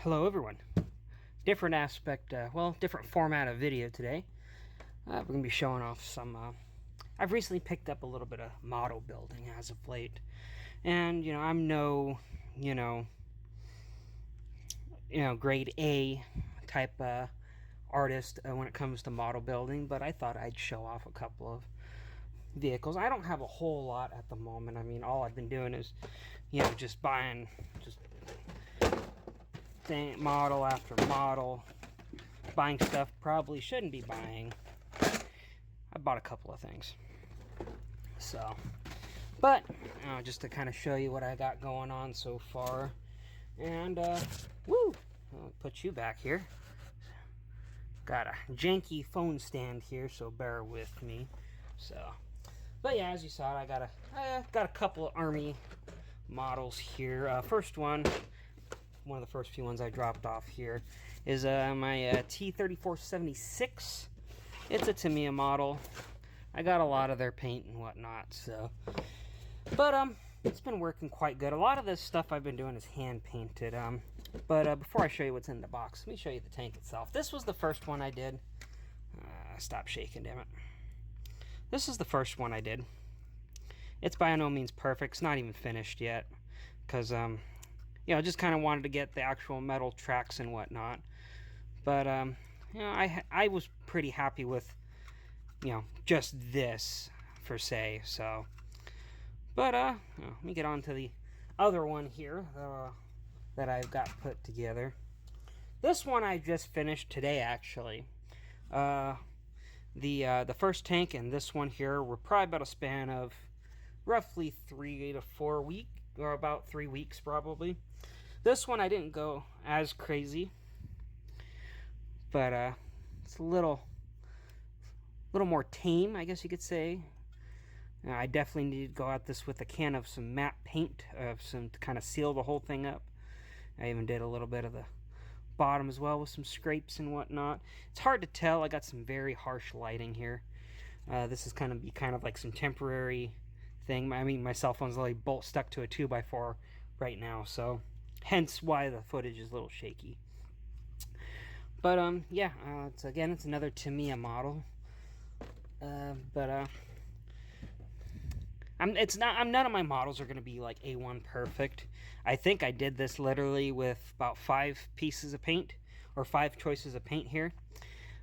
Hello everyone. Different aspect, different format of video today. We're going to be showing off some, I've recently picked up a little bit of model building as of late. And, I'm no, you know, grade A type artist when it comes to model building, but I thought I'd show off a couple of vehicles. I don't have a whole lot at the moment. I mean, all I've been doing is, just buying just model after model, buying stuff probably shouldn't be buying. I bought a couple of things. So, but just to kind of show you what I got going on so far. And, I'll put you back here. Got a janky phone stand here, so bear with me. So, but yeah, as you saw, I got a couple of Army models here. First one of the first few ones I dropped off here is my T-3476. It's a Tamiya model. I got a lot of their paint and whatnot, so. But, it's been working quite good. A lot of this stuff I've been doing is hand painted. But before I show you what's in the box, let me show you the tank itself. This was the first one I did. Stop shaking, damn it. This is the first one I did. It's by no means perfect. It's not even finished yet. Because, just kind of wanted to get the actual metal tracks and whatnot. But, I was pretty happy with, just this, per se, so. But, let me get on to the other one here that I've got put together. This one I just finished today, actually. The first tank and this one here were probably about a span of roughly 3 to 4 weeks, or about 3 weeks probably. This one I didn't go as crazy, but it's a little more tame, I guess you could say. I definitely need to go at this with a can of some matte paint, to kind of seal the whole thing up. I even did a little bit of the bottom as well with some scrapes and whatnot. It's hard to tell. I got some very harsh lighting here. This is kind of like some temporary thing. I mean, my cell phone's like bolt stuck to a 2x4 right now, so hence why the footage is a little shaky. But it's another Tamiya model. None of my models are going to be like A1 perfect. I think I did this literally with about 5 pieces of paint, or 5 choices of paint here.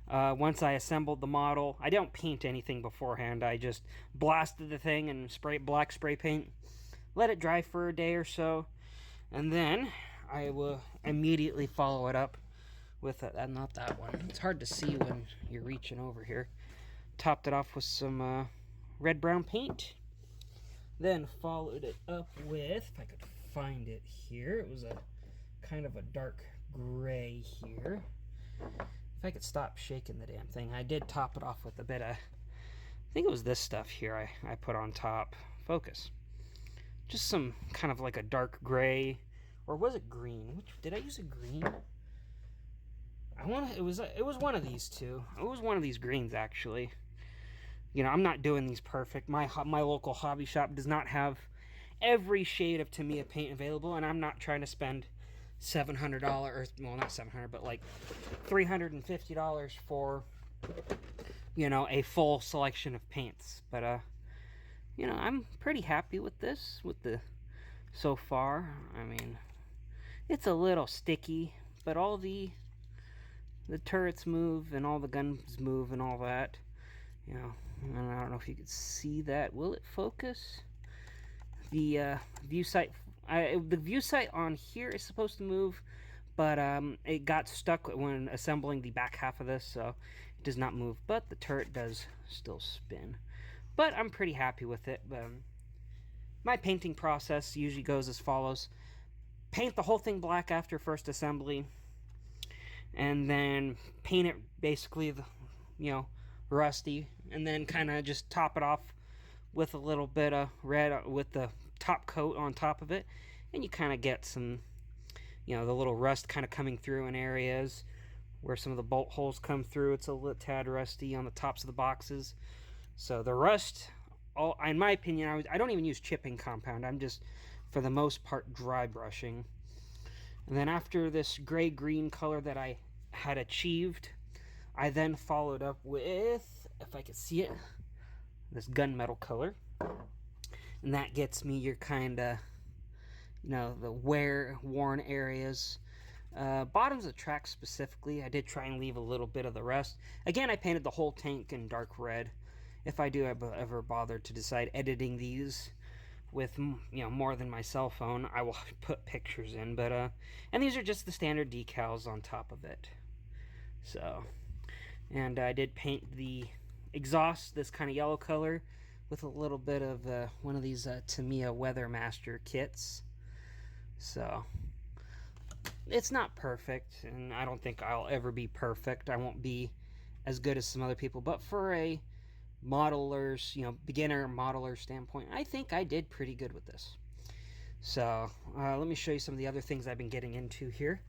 Once I assembled the model, I don't paint anything beforehand. I just blasted the thing and black spray paint, let it dry for a day or so, and then I will immediately follow it up with not that one. It's hard to see when you're reaching over here. Topped it off with some red-brown paint. Then followed it up with, if I could find it here, it was a kind of a dark gray here. If I could stop shaking the damn thing. I did top it off with a bit of, I think it was this stuff here I put on top. Focus. Just some kind of like a dark gray, or was it green? Did I use a green? It was one of these two. It was one of these greens, actually. I'm not doing these perfect. My local hobby shop does not have every shade of Tamiya paint available, and I'm not trying to spend $700, or, well, not $700, but like $350 for, a full selection of paints. But, I'm pretty happy with this, so far. I mean, it's a little sticky, but all the turrets move, and all the guns move, and all that. And I don't know if you can see that. Will it focus? The view sight, the view sight on here is supposed to move, but it got stuck when assembling the back half of this, so it does not move. But the turret does still spin. But I'm pretty happy with it. My painting process usually goes as follows: paint the whole thing black after first assembly, and then paint it basically rusty, and then kind of just top it off with a little bit of red with the top coat on top of it, and you kind of get some, the little rust kind of coming through in areas where some of the bolt holes come through. It's a little tad rusty on the tops of the boxes. So the rust, in my opinion, I don't even use chipping compound. I'm just, for the most part, dry brushing. And then after this gray-green color that I had achieved, I then followed up with, if I could see it, this gunmetal color. And that gets me your kind of, you know, the worn areas. Bottoms of the track specifically, I did try and leave a little bit of the rest. Again, I painted the whole tank in dark red. If I do ever bother to decide editing these with, you know, more than my cell phone, I will put pictures in. But and these are just the standard decals on top of it. So, and I did paint the exhaust this kind of yellow color with a little bit of one of these Tamiya Weathermaster kits. So it's not perfect, and I don't think I'll ever be perfect. I won't be as good as some other people, but for a modeler's, you know, beginner modeler standpoint, I think I did pretty good with this. So let me show you some of the other things I've been getting into here.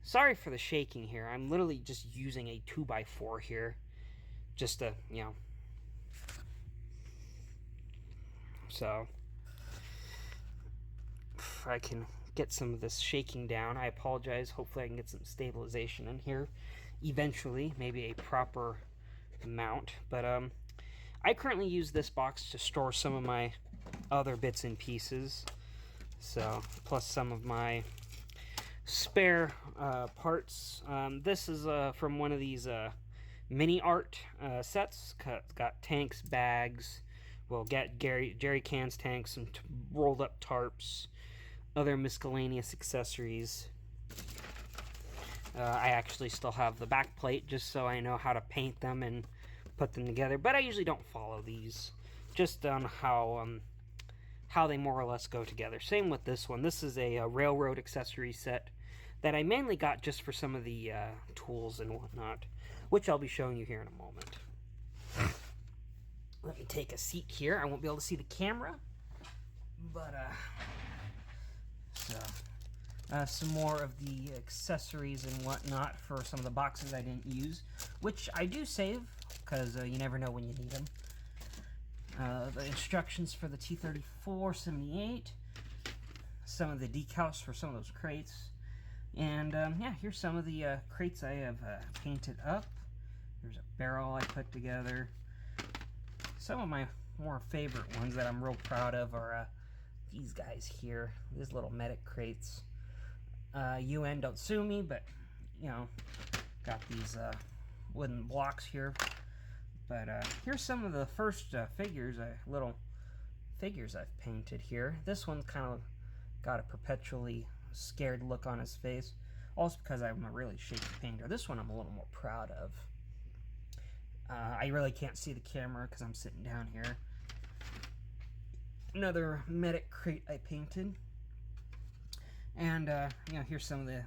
Sorry for the shaking here. I'm literally just using a 2x4 here just to, you know. So if I can get some of this shaking down, I apologize. Hopefully I can get some stabilization in here eventually, maybe a proper mount. But I currently use this box to store some of my other bits and pieces, so plus some of my spare parts. This is from one of these mini art sets. It's got tanks, bags, well, get jerry cans, tanks, and rolled up tarps, other miscellaneous accessories. I actually still have the back plate just so I know how to paint them and put them together, but I usually don't follow these, just on how they more or less go together. Same with this one. This is a railroad accessory set that I mainly got just for some of the tools and whatnot, which I'll be showing you here in a moment. Let me take a seat here. I won't be able to see the camera, but some more of the accessories and whatnot for some of the boxes I didn't use, which I do save because you never know when you need them. The instructions for the T-34-78, some of the decals for some of those crates, and yeah, here's some of the crates I have painted up. There's a barrel I put together. Some of my more favorite ones that I'm real proud of are these guys here, these little medic crates. UN, don't sue me, but you know, got these wooden blocks here. But here's some of the first little figures I've painted here. This one's kind of got a perpetually scared look on his face, also because I'm a really shaky painter. This one I'm a little more proud of. I really can't see the camera because I'm sitting down here. Another medic crate I painted. And, you know, here's some of the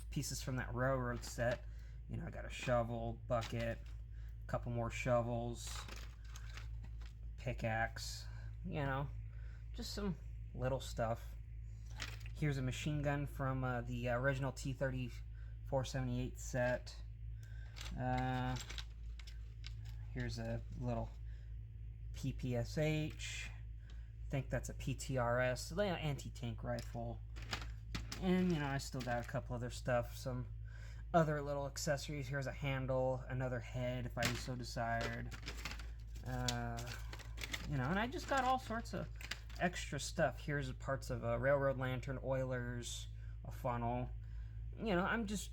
pieces from that railroad set. You know, I got a shovel, bucket, a couple more shovels, pickaxe, you know, just some little stuff. Here's a machine gun from the original T-34-78 set. Here's a little PPSH. I think that's a PTRS, anti-tank rifle. And, you know, I still got a couple other stuff, some other little accessories. Here's a handle, another head if I so desired. You know, and I just got all sorts of extra stuff. Here's parts of a railroad lantern, oilers, a funnel. You know, I'm just,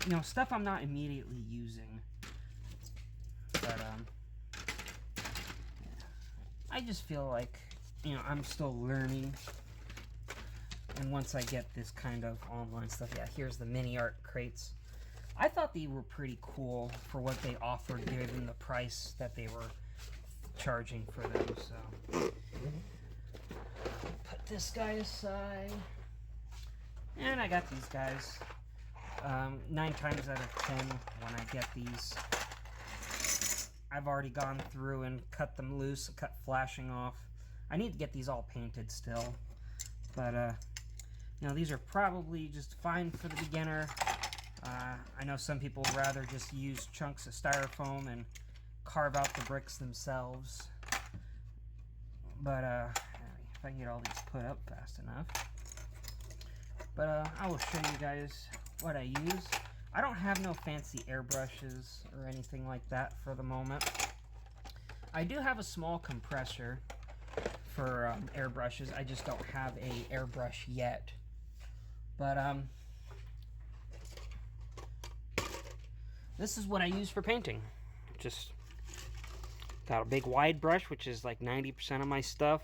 you know, stuff I'm not immediately using. But, I just feel like, you know, I'm still learning. And once I get this kind of online stuff, yeah, here's the mini art crates. I thought they were pretty cool for what they offered, given the price that they were charging for them. So, put this guy aside. And I got these guys. 9 times out of 10, when I get these, I've already gone through and cut them loose, cut flashing off. I need to get these all painted still. But, you know, these are probably just fine for the beginner. I know some people would rather just use chunks of styrofoam and carve out the bricks themselves. But, if I can get all these put up fast enough. But I will show you guys what I use. I don't have no fancy airbrushes or anything like that for the moment. I do have a small compressor for airbrushes. I just don't have a airbrush yet. But this is what I use for painting. Just got a big wide brush, which is like 90% of my stuff.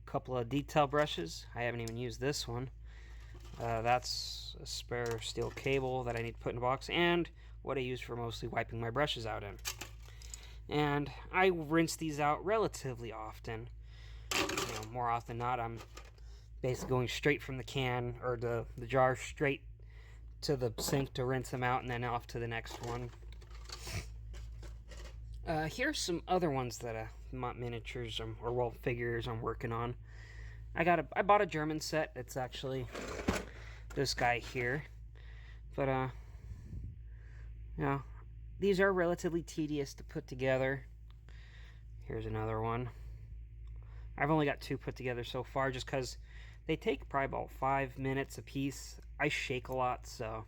A couple of detail brushes. I haven't even used this one. That's a spare steel cable that I need to put in a box, and what I use for mostly wiping my brushes out in. And I rinse these out relatively often. More often than not, I'm basically going straight from the can or the jar straight to the sink to rinse them out, and then off to the next one. Here's some other ones that miniatures or well figures I'm working on. I bought a German set. It's actually this guy here, but these are relatively tedious to put together. Here's another one. I've only got 2 put together so far, just because they take probably about 5 minutes a piece. I shake a lot, so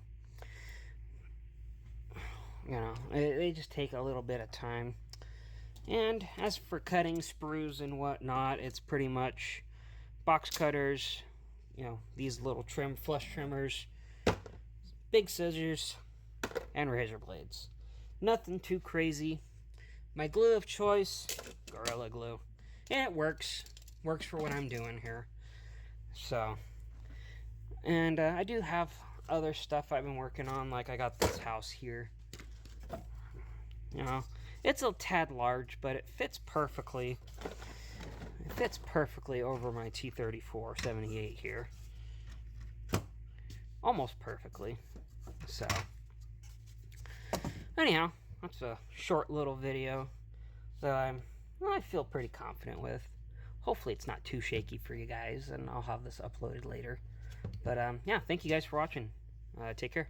they just take a little bit of time. And as for cutting sprues and whatnot, it's pretty much box cutters, these little flush trimmers, big scissors, and razor blades. Nothing too crazy. My glue of choice, Gorilla Glue. And it works. Works for what I'm doing here. So, and I do have other stuff I've been working on, like I got this house here. It's a tad large, but it fits perfectly. It fits perfectly over my T-34-78 here. Almost perfectly. So, anyhow, that's a short little video that I feel pretty confident with. Hopefully it's not too shaky for you guys, and I'll have this uploaded later. But yeah, thank you guys for watching. Take care.